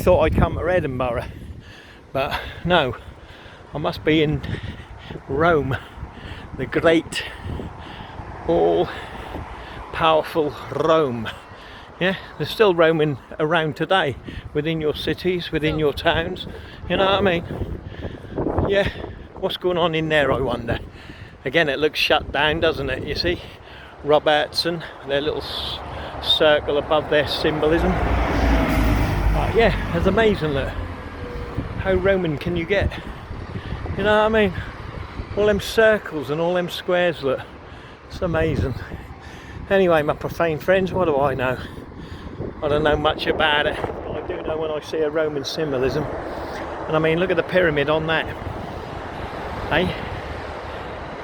thought I'd come to Edinburgh, but no, I must be in Rome, the great, all-powerful Rome. Yeah, there's still roaming around today, within your cities, within your towns, you know what I mean? Yeah, what's going on in there, I wonder? Again, it looks shut down, doesn't it, you see? Robertson, their little circle above their symbolism. But yeah, it's amazing, look. How Roman can you get? You know what I mean? All them circles and all them squares, look. It's amazing. Anyway, my profane friends, what do I know? I don't know much about it, but I do know when I see a Roman symbolism. And I mean, look at the pyramid on that. Hey?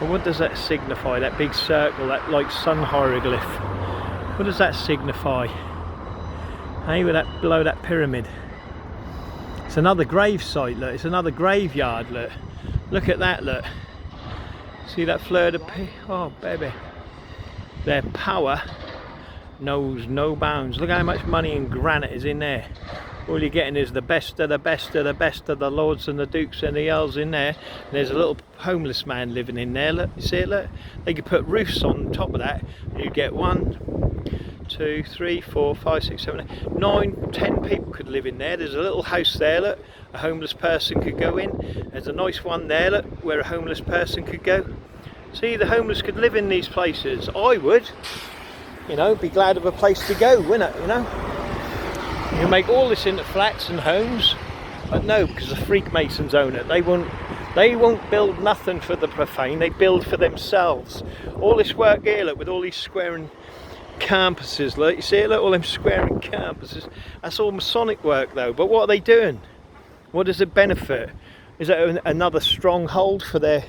Well, what does that signify, that big circle, that like sun hieroglyph? What does that signify? Hey, with that below that pyramid? It's another grave site, look. It's another graveyard, look. Look at that, look. See that fleur de lis? Oh, baby. Their power knows no bounds. Look how much money and granite is in there. All you're getting is the best of the best of the best of the lords and the dukes and the earls in there. And there's a little homeless man living in there. Look, you see it? Look. They could put roofs on top of that. You get 1, 2, 3, 4, 5, 6, 7, 8, 9, 10 people could live in there. There's a little house there, look. A homeless person could go in. There's a nice one there, look, where a homeless person could go. See, the homeless could live in these places. I would, you know, be glad of a place to go, wouldn't it, you know? You make all this into flats and homes, but no, because the Freakmasons own it. They won't build nothing for the profane, they build for themselves. All this work here, look, with all these squaring campuses, look, you see it, look, all them squaring campuses, that's all Masonic work though. But what are they doing? What does it benefit? Is it another stronghold for their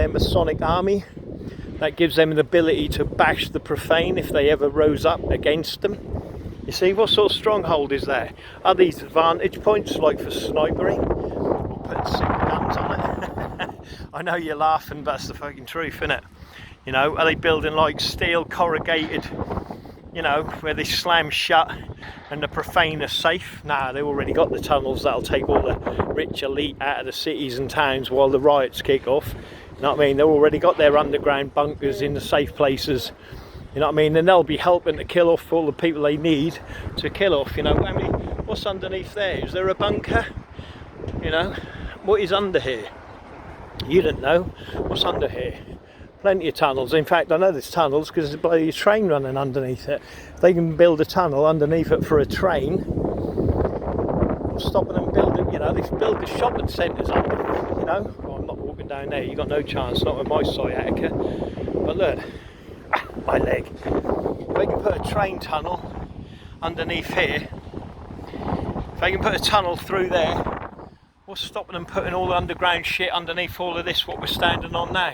Masonic army that gives them the ability to bash the profane if they ever rose up against them? You see, what sort of stronghold is that? Are these vantage points like for snipering or putting super guns on it? I know you're laughing, but that's the fucking truth, isn't it? You know, are they building like steel corrugated, you know, where they slam shut and the profane are safe? Nah, they've already got the tunnels that'll take all the rich elite out of the cities and towns while the riots kick off. You know what I mean? They've already got their underground bunkers in the safe places. You know what I mean? And they'll be helping to kill off all the people they need to kill off. You know, I mean, what's underneath there? Is there a bunker? You know, what is under here? You don't know. What's under here? Plenty of tunnels. In fact, I know there's tunnels because there's a bloody train running underneath it. If they can build a tunnel underneath it for a train, what's stopping them building? You know, they build the shopping centres under. You know, well, I'm not walking down there. You got no chance. Not with my sciatica. But look. My leg. If they can put a train tunnel underneath here, if they can put a tunnel through there, what's stopping them putting all the underground shit underneath all of this what we're standing on now?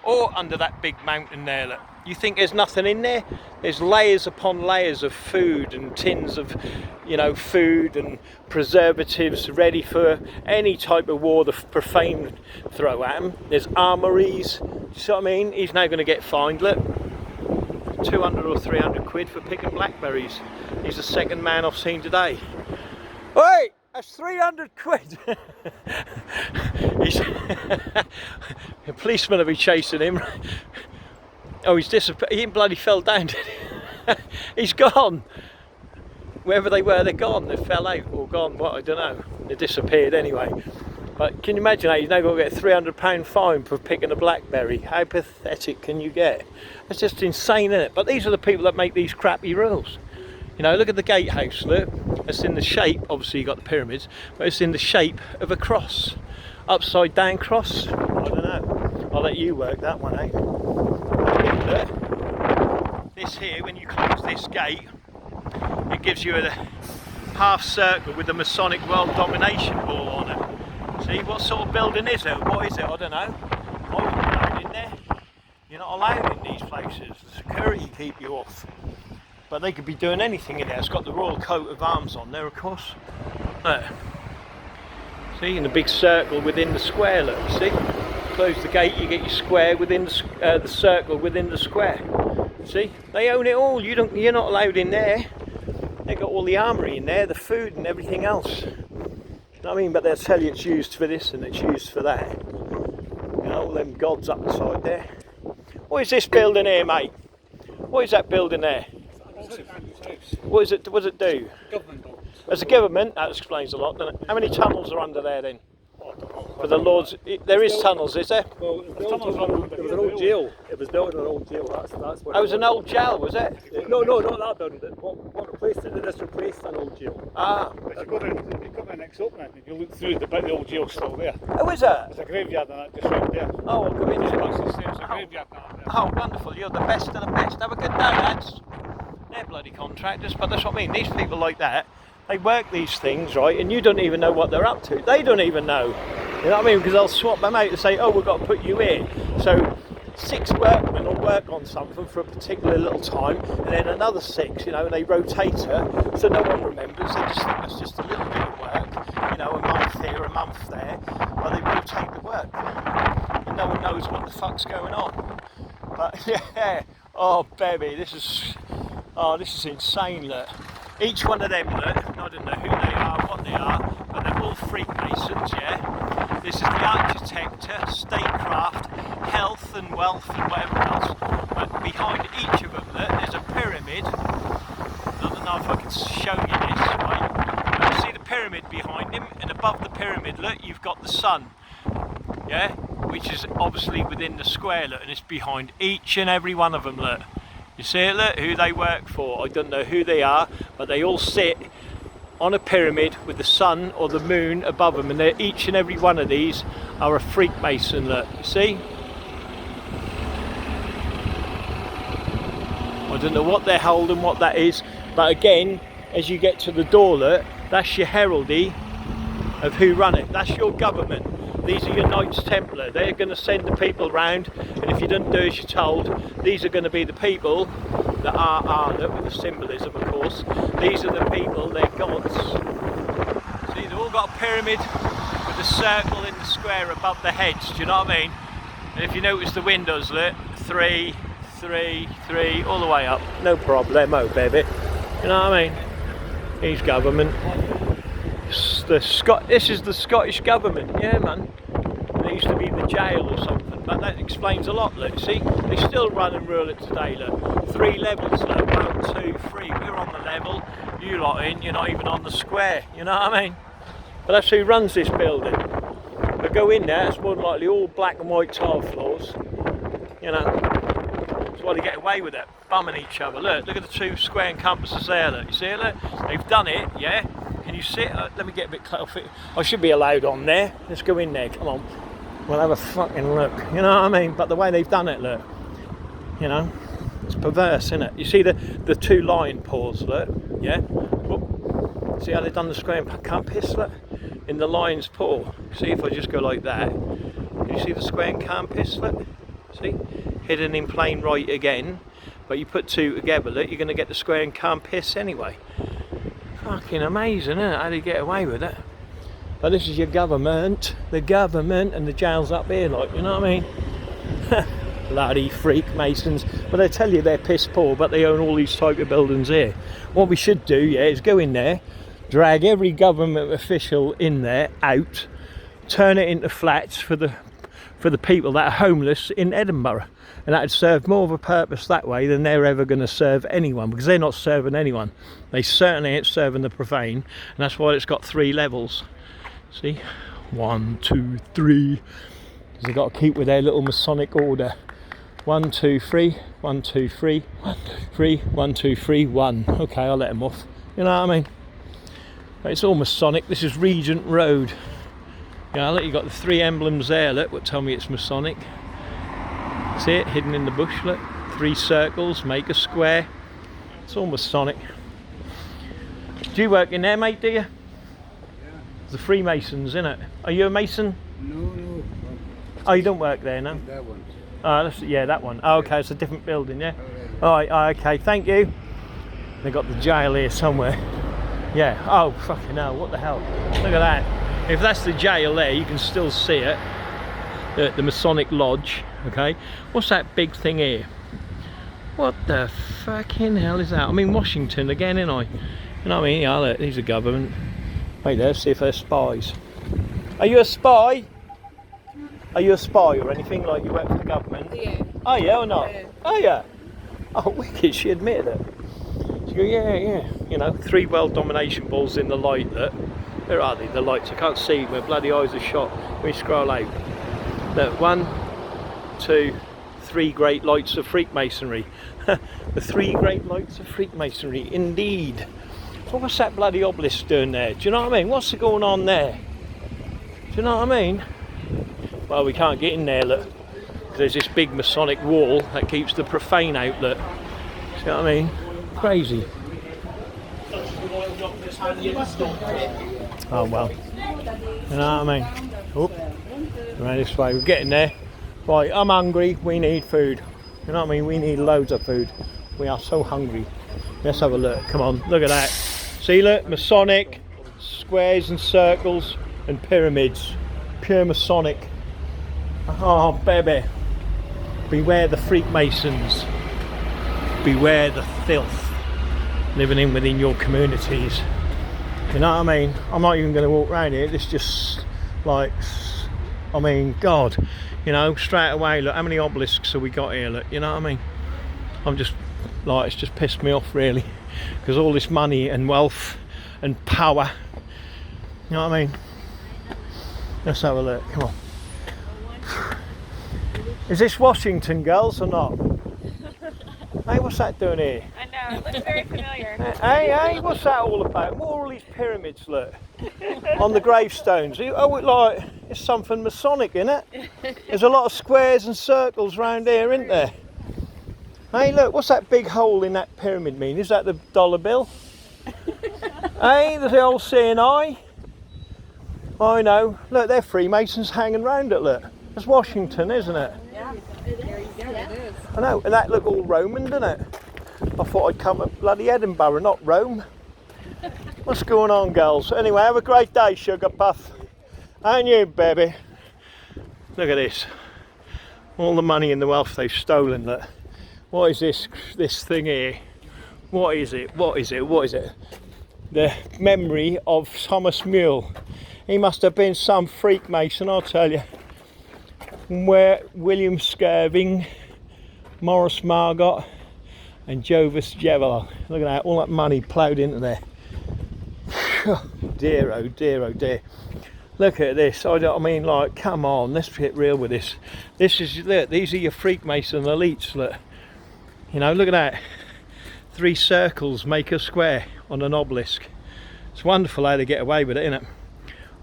Or under that big mountain there, look. You think there's nothing in there? There's layers upon layers of food and tins of, you know, food and preservatives ready for any type of war the profane throw at them. There's armories. You see what I mean? He's now going to get fined, look. 200 or 300 quid for picking blackberries. He's the second man I've seen today. Wait, that's 300 quid. A policeman will be chasing him. Oh, he's disappeared. He bloody fell down, did he? He's gone. Wherever they were, they're gone. They fell out or gone. What, I don't know. They disappeared anyway. But can you imagine that he's now got to get a £300 fine for picking a blackberry? How pathetic can you get? It's just insane, isn't it? But these are the people that make these crappy rules. You know, look at the gatehouse, look. It's in the shape, obviously you got the pyramids, but it's in the shape of a cross. Upside down cross? I don't know. I'll let you work that one out. Look. This here, when you close this gate, it gives you a half circle with the Masonic World Domination Ball on it. See, what sort of building is it? What is it? I don't know. I wouldn't be allowed in there. You're not allowed in these places. The security keep you off. But they could be doing anything in there. It's got the royal coat of arms on there, of course. Look. See, in the big circle within the square, look, see? Close the gate, you get your square within the circle within the square. See? They own it all. You're not allowed in there. They got all the armoury in there, the food and everything else. You know what I mean? But they'll tell you it's used for this and it's used for that. You know, all them gods up the side there. What is this building here, mate? What is that building there? What is it? What does it do? Government buildings. As a government, that explains a lot, doesn't it? How many tunnels are under there then? For the Lords, there is tunnels, is there? Well, it was an old jail. It was built in an old jail. That's what. Oh, it was an old jail, was it? No, not that building. What replaced it? This replaced an old jail. Ah. If you come in next opening, and you look through the bit, the old jail's still there. Oh, is it? There's a graveyard in that just right there. Oh, I'll go in there. There's a graveyard down there. Oh, wonderful. You're the best of the best. Have a good day, lads. They're bloody contractors, but that's what I mean. These people like that, they work these things, right, and you don't even know what they're up to. They don't even know. You know what I mean? Because they'll swap them out and say, oh, we've got to put you here. So 6 workmen will work on something for a particular little time, and then another 6, you know, and they rotate her, so no one remembers. They just think it's just a little bit of work, you know, a month here, a month there, but they rotate the work. And no one knows what the fuck's going on. But yeah, oh baby, this is insane, look. Each one of them, look, I don't know who they are, what they are, but they're all Freemasons, yeah? This is the architecture, statecraft, health and wealth and whatever else. But behind each of them, look, there's a pyramid. I don't know if I can show you this, right? But you see the pyramid behind him, and above the pyramid, look, you've got the sun, yeah? Which is obviously within the square, look, and it's behind each and every one of them, look. You see it, look, who they work for. I don't know who they are, but they all sit on a pyramid with the sun or the moon above them, and each and every one of these are a Freemason, look, you see? I don't know what they're holding, what that is, but again, as you get to the door, look, that's your heraldry of who run it. That's your government. These are your Knights Templar. They're going to send the people round, and if you don't do as you're told, these are going to be the people that are with the symbolism, of course. These are the people, they're gods. See, they've all got a pyramid with a circle in the square above the heads, do you know what I mean? And if you notice the windows, look, 3, 3, 3, all the way up. No problemo, baby. You know what I mean? He's government. This is the Scottish government, yeah, man. It used to be the jail or something, but that explains a lot, look. See, they still run and rule it today, look. 3 levels, look. 1, 2, 3. We're on the level. You lot in, you're not even on the square, you know what I mean? But that's who runs this building. They go in there, it's more than likely all black and white tile floors, you know. That's why they get away with it, bumming each other. Look at the 2 square encompasses there, look. You see it, look? They've done it, yeah? Can you see it? Let me get a bit closer. I should be allowed on there. Let's go in there, come on. We'll have a fucking look, you know what I mean? But the way they've done it, look, you know, it's perverse, isn't it? You see the 2 lion paws, look, yeah? Whoop. See how they've done the square encompass, look? In the lion's paw. See, if I just go like that, can you see the square encompass, look? See? Hidden in plain right again, but you put 2 together, look, you're going to get the square encompass anyway. Fucking amazing, isn't it? How do you get away with it? But this is your government, the government, and the jail's up here, like, you know what I mean? Bloody Freemasons. But they tell you they're piss poor, but they own all these type of buildings here. What we should do, yeah, is go in there, drag every government official in there out, turn it into flats for the people that are homeless in Edinburgh. And that would serve more of a purpose that way than they're ever going to serve anyone, because they're not serving anyone. They certainly ain't serving the profane, and that's why it's got 3 levels. See? 1, 2, 3. Because they've got to keep with their little Masonic order. 1, 2, 3. 1, 2, 3. 1, 2, 3. 1, 2, 3. 1. Okay, I'll let them off. You know what I mean? But it's all Masonic. This is Regent Road. Yeah, look, you've got the 3 emblems there, look, what tell me it's Masonic. See it, hidden in the bush, look. 3 circles, make a square. It's all Masonic. Do you work in there, mate, do you? Yeah. The Freemasons, innit? Are you a Mason? No. Oh, you don't work there, no? That one. Oh, yeah, that one. Oh, okay, it's a different building, yeah? Alright, okay, thank you. They've got the jail here somewhere. Yeah, oh, fucking hell, what the hell? Look at that. If that's the jail there, you can still see it. The Masonic Lodge, okay? What's that big thing here? What the fucking hell is that? I'm in Washington again, ain't I? You know what I mean? Yeah, look, these are government. Wait there, see if they're spies. Are you a spy? Are you a spy or anything, like you work for the government? Yeah. Oh yeah or not? Yeah. Oh yeah. Oh wicked, she admitted it. She go, yeah. You know, 3 world domination balls in the light. Look. Where are they? The lights. I can't see. My bloody eyes are shot. We scroll out. Look, 1, 2, 3 great lights of Freakmasonry. The 3 great lights of Freakmasonry, indeed. So what's that bloody obelisk doing there? Do you know what I mean? What's going on there? Do you know what I mean? Well, we can't get in there, look. There's this big Masonic wall that keeps the profane out, look. See what I mean? Crazy. Oh well. You know what I mean? Oop. Right this way, we're getting there. Right, I'm hungry, we need food. You know what I mean? We need loads of food. We are so hungry. Let's have a look. Come on, look at that. See, look, Masonic, squares and circles and pyramids. Pure Masonic. Oh, baby. Beware the Freakmasons. Beware the filth living in within your communities. You know what I mean? I'm not even going to walk around here. This just like, I mean, God, you know, straight away, look, how many obelisks have we got here? Look, you know what I mean? I'm just like, it's just pissed me off really, because all this money and wealth and power, you know what I mean? Let's have a look, come on. Is this Washington, girls, or not? Hey, what's that doing here? I know, it looks very familiar. Hey, what's that all about? What are all these pyramids, look? On the gravestones. Oh, it like, it's something Masonic, isn't it? There's a lot of squares and circles round here, isn't there? Hey, look, what's that big hole in that pyramid mean? Is that the dollar bill? Hey, there's the old CNI. I know. Look, they're Freemasons hanging round it, look. It's Washington, isn't it? Yeah, there you go, it is. I know, and that looked all Roman, didn't it? I thought I'd come to bloody Edinburgh, not Rome. What's going on, girls? Anyway, have a great day, Sugar Puff. And you, baby. Look at this. All the money and the wealth they've stolen, look. What is this thing here? What is it? What is it? What is it? The memory of Thomas Mule. He must have been some Freakmason, I'll tell you. Where William Skirving, Morris Margot and Jovis Jevela. Look at that, all that money ploughed into there. Dear, oh dear, oh dear. Look at this. I mean, like, come on, let's get real with this. This is, look, these are your Freakmason elites, look. You know, look at that. 3 circles make a square on an obelisk. It's wonderful how they get away with it, isn't it?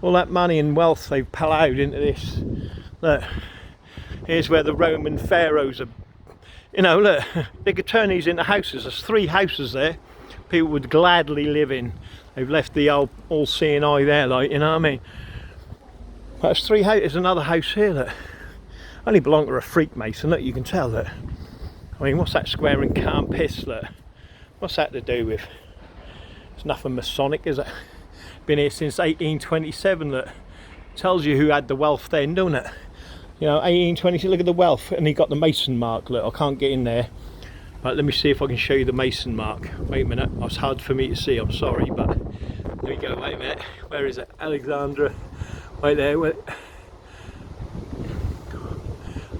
All that money and wealth they've ploughed into this. Look, here's where the Roman Pharaohs are. You know, look, they could turn these into houses. There's 3 houses there people would gladly live in. They've left the old all seeing eye there, like, you know what I mean? That's 3 houses. There's another house here that only belonged to a Freakmason. Look, you can tell that. I mean, what's that square and calm piss? Look, what's that to do with? It's nothing Masonic, is it? Been here since 1827. Look, tells you who had the wealth then, don't it? You know, 1820. Look at the wealth, and he got the Mason mark. Look, I can't get in there, but let me see if I can show you the Mason mark. Wait a minute, it's hard for me to see. I'm sorry, but let me go. Wait a minute. Where is it? Alexandra. Right there. Wait.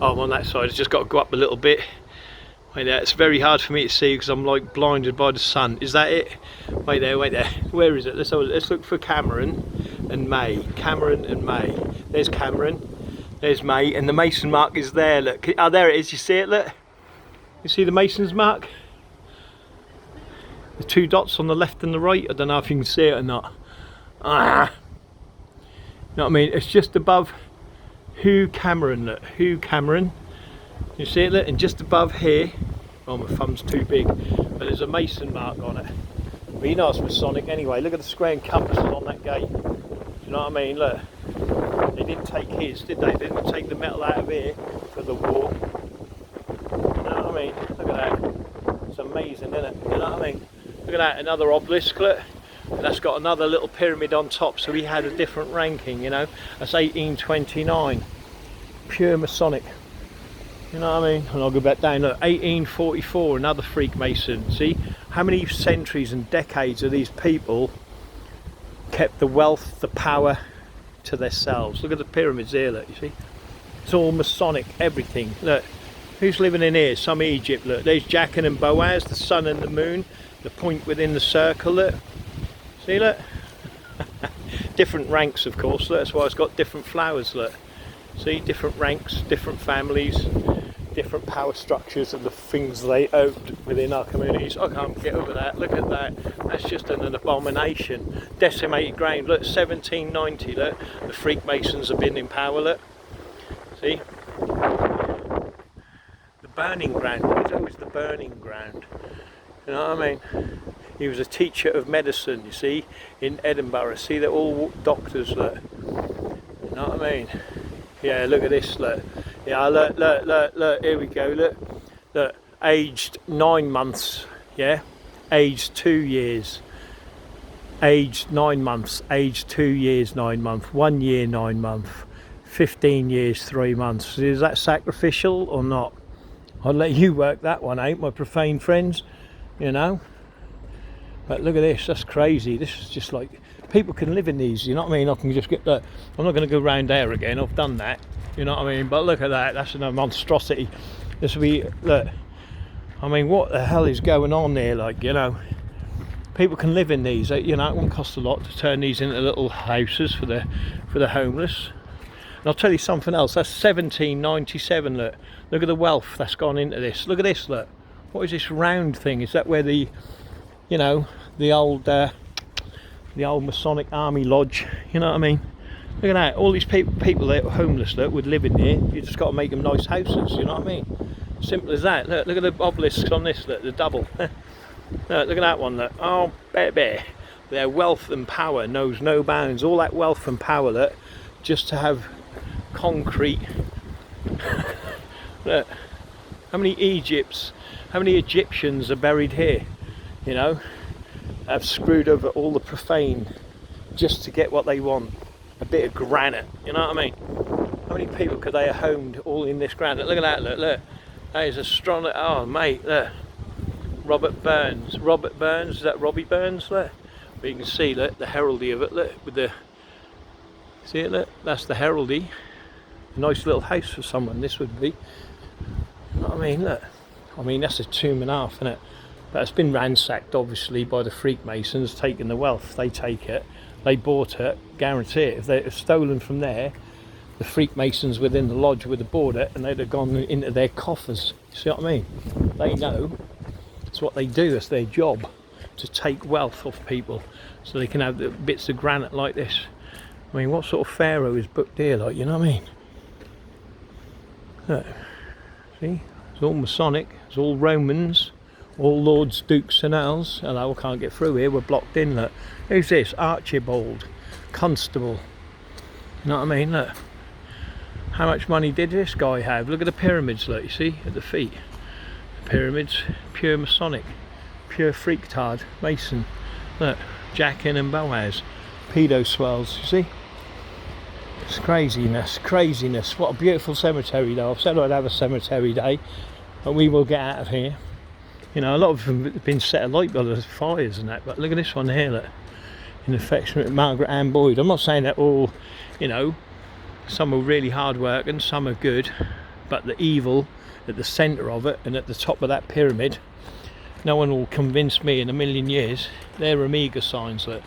Oh, I'm on that side. I've just got to go up a little bit. Wait there. It's very hard for me to see because I'm like blinded by the sun. Is that it? Wait there. Wait there. Where is it? Let's look for Cameron and May. Cameron and May. There's Cameron. There's May, and the Mason mark is there. Look. Oh, there it is. You see it? Look. You see the Mason's mark? The 2 dots on the left and the right. I don't know if you can see it or not. Ah. You know what I mean? It's just above Hugh Cameron. Look. Hugh Cameron. You see it? Look. And just above here. Oh, my thumb's too big. But there's a Mason mark on it. But you know it's Masonic anyway. Look at the square and compasses on that gate. Do you know what I mean? Look. They didn't take his, did they? They didn't take the metal out of here for the war. You know what I mean? Look at that. It's amazing, isn't it? You know what I mean? Look at that, another obelisk, look. And that's got another little pyramid on top, so he had a different ranking, you know. That's 1829. Pure Masonic. You know what I mean? And I'll go back down. Look, 1844, another Freemason. See how many centuries and decades of these people kept the wealth, the power to themselves. Look at the pyramids here. Look, you see, it's all Masonic, everything. Look, who's living in here? Some Egypt. Look, there's Jachin and Boaz, the sun and the moon, the point within the circle. Look, see, look. Different ranks, of course. Look, that's why it's got different flowers. Look, see, different ranks, different families, different power structures and the things they owned within our communities. I can't get over that. Look at that. That's just an abomination. Decimated ground. Look, 1790. Look, the Freemasons have been in power. Look, see, the burning ground. It's always the burning ground. You know what I mean? He was a teacher of medicine, you see, in Edinburgh. See, they're all doctors. Look, you know what I mean? Yeah, look at this. Look. Yeah, look, here we go, look, aged 9 months, yeah, aged 2 years, aged 9 months, aged 2 years, 9 months, 1 year, 9 months, 15 years, 3 months. Is that sacrificial or not? I'll let you work that one out, my profane friends, you know. But look at this, that's crazy. This is just like, people can live in these, you know what I mean? I can just get that. I'm not going to go round there again, I've done that. You know what I mean? But look at that, that's a monstrosity. This will be, look, I mean, what the hell is going on there? Like, you know, people can live in these. You know, it won't cost a lot to turn these into little houses for the homeless. And I'll tell you something else, that's 1797. Look at the wealth that's gone into this. Look at this. Look, what is this round thing? Is that where the, you know, the old Masonic army lodge, you know what I mean? Look at that, all these people that are homeless that would live in here, you just got to make them nice houses, you know what I mean? Simple as that. Look at the obelisks on this, look, the double. Look at that one, look. Oh, baby. Their wealth and power knows no bounds. All that wealth and power, look, just to have concrete. Look, how many Egyptians are buried here, you know? Have screwed over all the profane just to get what they want. A bit of granite, you know what I mean? How many people could they have homed all in this granite? Look at that, look. That is a strong, oh mate, look. Robert Burns, is that Robbie Burns? Look. But you can see, look, the heraldry of it, look, with the, see it, look, that's the heraldry. A nice little house for someone, this would be. You know what I mean, look. I mean, that's a tomb and a half, isn't it? But it's been ransacked, obviously, by the Freemasons, taking the wealth. They take it, they bought it, guarantee it. If they're stolen from there, the Freemasons within the lodge would have bought it and they'd have gone into their coffers. You see what I mean? They know it's what they do, it's their job to take wealth off people so they can have the bits of granite like this. I mean, what sort of pharaoh is booked here, like, you know what I mean? Look, see, it's all Masonic, it's all Romans. All lords, dukes and earls. Hello, I can't get through here, we're blocked in. Look, who's this? Archibald, constable. You know what I mean? Look, how much money did this guy have? Look at the pyramids, look, you see, at the feet. The pyramids, pure Masonic, pure freaktard, Mason. Look, Jachin and Boaz, pedo swells, you see? It's craziness. What a beautiful cemetery though. I've said I'd have a cemetery day, but we will get out of here. You know, a lot of them have been set alight by the fires and that, but look at this one here, look. In affection with Margaret Ann Boyd. I'm not saying that all, you know, some are really hard work and some are good, but the evil at the centre of it and at the top of that pyramid, no one will convince me in a million years. They're Omega signs, look.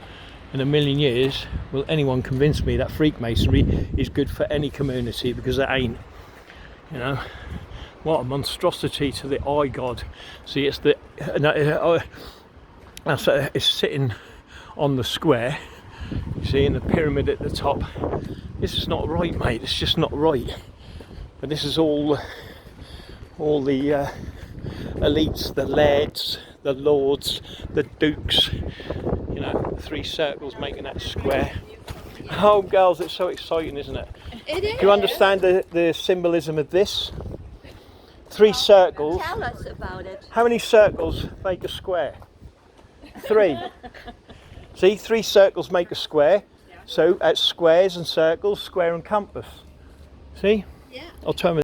In a million years, will anyone convince me that Freemasonry is good for any community? Because it ain't, you know. What a monstrosity to the eye god. See, it's the it's sitting on the square, you see, in the pyramid at the top. This is not right, mate, it's just not right. But this is all the elites, the lairds, the lords, the dukes, you know, 3 circles making that square. Oh girls, it's so exciting, isn't it? It is. Do you understand the symbolism of this? 3 circles. Tell us about it. How many circles make a square? 3. See, 3 circles make a square. So at squares and circles, square and compass. See? Yeah. I'll turn